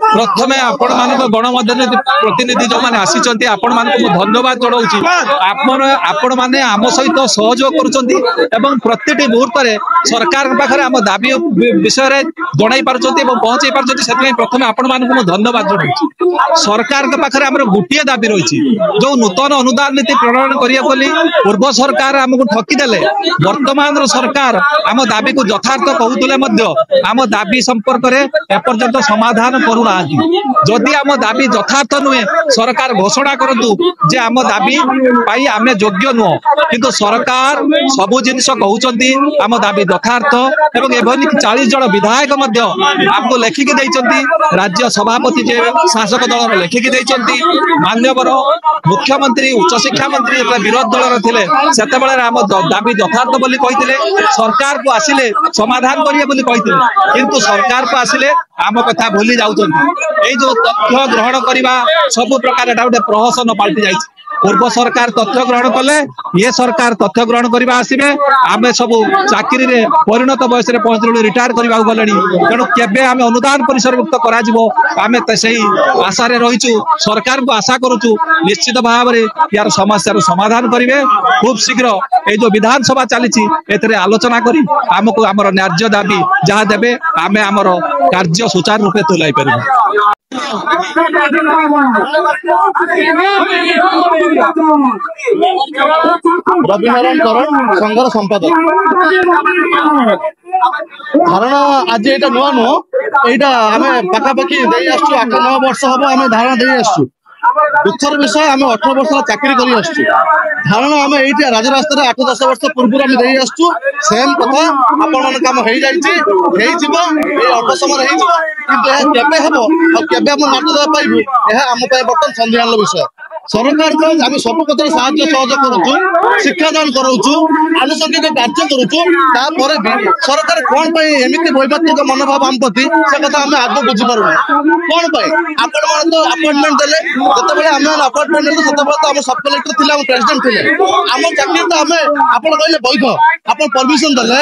प्रथमे आपण मानक गणमाध्यम प्रतिनिधि जो मैंने आसी आपण मानक धन्यवाद जनाऊँगी। आपण मैंने आम सहित सहयोग करुँच प्रति मुहूर्त सरकार पाखे आम दाबी विषय जन पार्टी पहुंचाई पार्टी प्रथम आपण मानक धन्यवाद जनाऊँगी। सरकार पाखे आम गोटे दाबी रही जो नूतन अनुदान नीति प्रणयन करिया बोली पूर्व सरकार आमको ठकीदेले वर्तमान सरकार आम दाबी को यथार्थ कहूले आम दाबी संपर्क में एपर्यंत समाधान करूना। जदि आम दाबी यथार्थ नुहे सरकार घोषणा करतु जे आम दाबी पाई आमे योग्य नुह किंतु सरकार सबु जिनिस कहउचंती आम दाबी यथार्थ एवं एभली 40 जन विधायक आपको लेखिकी देइचंती। राज्य सभापति जे शासक दल लेखिकी देइचंती। माननीय मुख्यमंत्री उच्च शिक्षा मंत्री विरोध दल थे सेतेबेले आम दाबी यथार्थ बोली कहिथिले सरकार को आसिले समाधान करिए बोली कहिथिले किंतु सरकार को आसिले आम कथा भूली जाउचंती। ए जो तथ्य ग्रहण करबा सब प्रकार एटा गोटे प्रहसन पाल्टी जाइछि। पूर्व सरकार तथ्य ग्रहण कले ये सरकार तथ्य ग्रहण करबा आसीबे आमे सब चाकरी रे परिणत बयस रे पहुंचलु रिटायर करबा गलेनी तेणु केबे आमे अनुदान परिसर मुक्त करा जिवो आमे त सही आशा रे रहिचु। सरकार को आशा करूचु निश्चित भाव रे यार समस्या रो समाधान करिवे। खूब शीघ्र ए जो विधानसभा चलीछि एतरे आलोचना करी आमको हमर न्याय्य दाबी जहा देबे आमे हमर कार्य सुचारू रूपे तुलाई परिबे। रविनारायण करण संघर संपादक। धारणा आज ये नुआ नुह यहाँ आम पाखापाखि 8-9 वर्ष हम आम धारणा दे आसु। दुखर विषय आम 18 वर्ष चाकरी कर धारणा आम ये राजरास्ता 8-10 वर्ष पूर्व आम दे आसु। सेम कथा आपण काम हो अल्प समय केवे हम केवे आम नाट देवा पाइबू यह आम बर्तमान संज्ञान विषय। सरकार को आम सब कथा साहाय्य सहयोग करूँ शिक्षादान कराऊँ आनुषंगिक कार्य करूँ सरकार कौन एमती वैवाहिक मनोभाव आम प्रति से कथा आम आगे बुझीपार कौन आपण तो अपॉइंटमेंट देले जिते आम अपॉइंटमेंट देते से आम सब कलेक्टर थे प्रेसिडेंट थे आम चाकरी तो आम आप कहले वैध आप परमिशन देले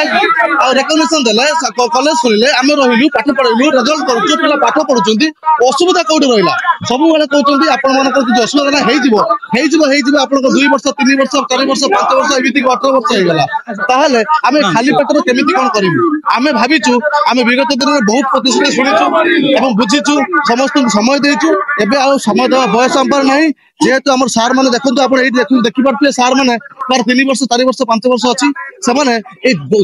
रेकग्निशन देले कॉलेज खोलिले आम रही पाठ पढ़ेलु रिजल्ट करूँ पिला पाठ पढ़ुं असुविधा कौटी रहा सब कहते आपण मान किसी असुविधा ना आप 2 वर्ष 3 वर्ष 4 वर्ष 5 वर्ष एमती 18 वर्ष होगा ताहले आम खाली पेटर केमिति कौन करूँ आम भाविचु आम विगत दिन में बहुत प्रतिश्रुति शुणुचु और बुझीचु समस्त समय देचु एबे आ समय देवा बयस आम ना जेहेतु आम सार मैंने देखो आप देखिपे सार मैंने 3 वर्ष 4 वर्ष 5 वर्ष अच्छी से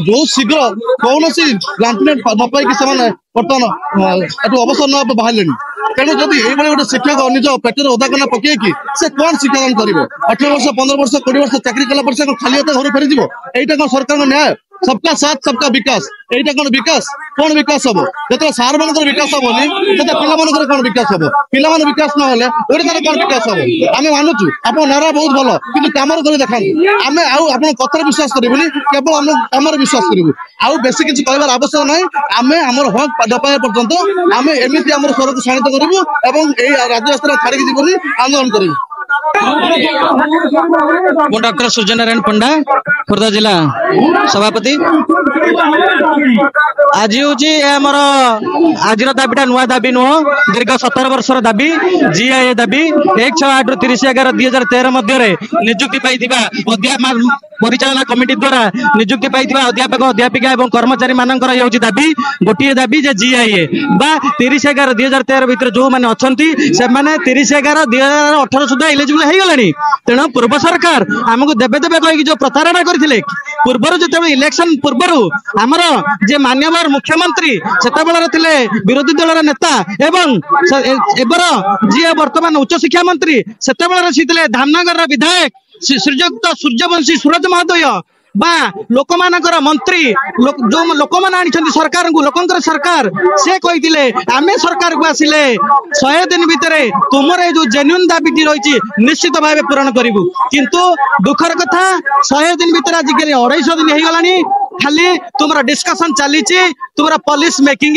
जो शीघ्र कौन ग्रांटमेंट न पाई बर्तमान अवसर न बाहर तेणु जदि ये गोटे शिक्षक निज पेटर ओदाकना पकईकि से कौन शिक्षादान कर 18 वर्ष 15 वर्ष 20 वर्ष चाकरी कला खाली हाथ घर फेरी यहाँ कौन सरकार न्याय सबका साथ सबका विकास यहाँ कौन विकास हम जो सार मान विकास हेनी तो पिला कौन विकास हम पिला विकास ना ओडार कौन विकास हम आम मानुचु आप नारा बहुत भल कि कम कर देखा आम आप कथार विश्वास करूनी केवल आम कम विश्वास करूँ आउ बेसी किसी कहबार आवश्यक ना आम आम हक दबाया पर्यंत आम एमती आम स्वर को शाणित करूँ और राजरास्ता छाड़ी जीवन आंदोलन करूँ। डॉक्टर सूर्यनारायण पंडा खोर्धा जिला सभापति। आज हूँ आमर आज दाबीटा नुआ दाबी नुह दीर्घ 17 वर्षर दाबी जीआईए दाबी 1/6/30/2013 मध्य नियुक्ति पाई परिचालना कमिटी द्वारा नियुक्ति पाई अध्यापक अध्यापिका और कर्मचारी मानकर ये दाबी गोटे दाबी जे जीआईए बा 30/11/2013 भितर जो मैंने अच्छा से 30/11/2018 सुधा इलिजिबल हो गलानी। तेणु पूर्व सरकार आमको देवे देवे कहीकि जो प्रतारणा करथिले पूर्वर जो इलेक्शन पूर्वर आमर जे मान्यवर मुख्यमंत्री से विरोधी दल नेता एवं एबर जी वर्तमान उच्च शिक्षा मंत्री से धामनगर विधायक श्रीजुक्त सूर्यवंशी सूरज महोदय बा लोक मानकर मंत्री जो लोक मैंने आनी सरकार को लोकंकर सरकार से कही आम सरकार को आसिले 100 दिन भितर तुमर जो जेन्युइन दाबी रही निश्चित भाव पूरण करूँ किंतु दुखर कथा 100 दिन भितर आज 250 दिन हो गलानी खाली तुम डिस्कशन चली तुम पॉलिसी मेकिंग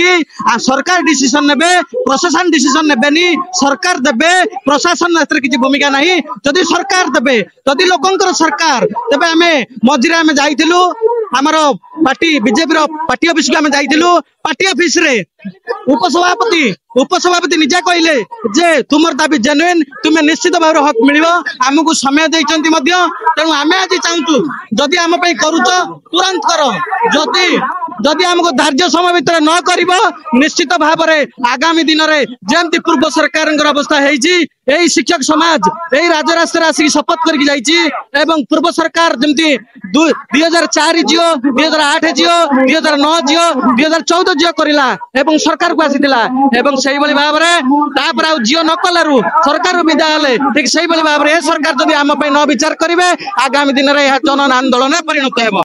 सरकार डिसीजन ने प्रशासन डिसीजन ने सरकार देवे प्रशासन किसी भूमिका नहीं जदि सरकार देवे जदि लोकंकर सरकार तेज आम मझे आम जाइलु आमर पार्टी बीजेपी पार्टी ऑफिस को आम जाइलु पार्टी ऑफिस रे उपसभापति निजे कहले जे तुमर दाबी जेन्युइन तुम्हें निश्चित भाव हक मिल आमको समय देइचंती मध्य तेणु आम आज चाहूँ जदि आम करुच तुरंत कर जदि आमको धार्य समय भितर न कर निश्चित भाव आगामी दिन में जमती पूर्व सरकार अवस्था है शिक्षक समाज यही राजरास्ता आसिक शपथ करके पूर्व सरकार जमती 2004 झीओ 2008 झीओ 2009 झीओ 2014 झीओ करला सरकार को आसीला से भाव में झीओ न कलु सरकार विदा हेले ठीक से भाव में सरकार जब आम न विचार करेंगे आगामी दिन में जन आंदोलन परिणत हो।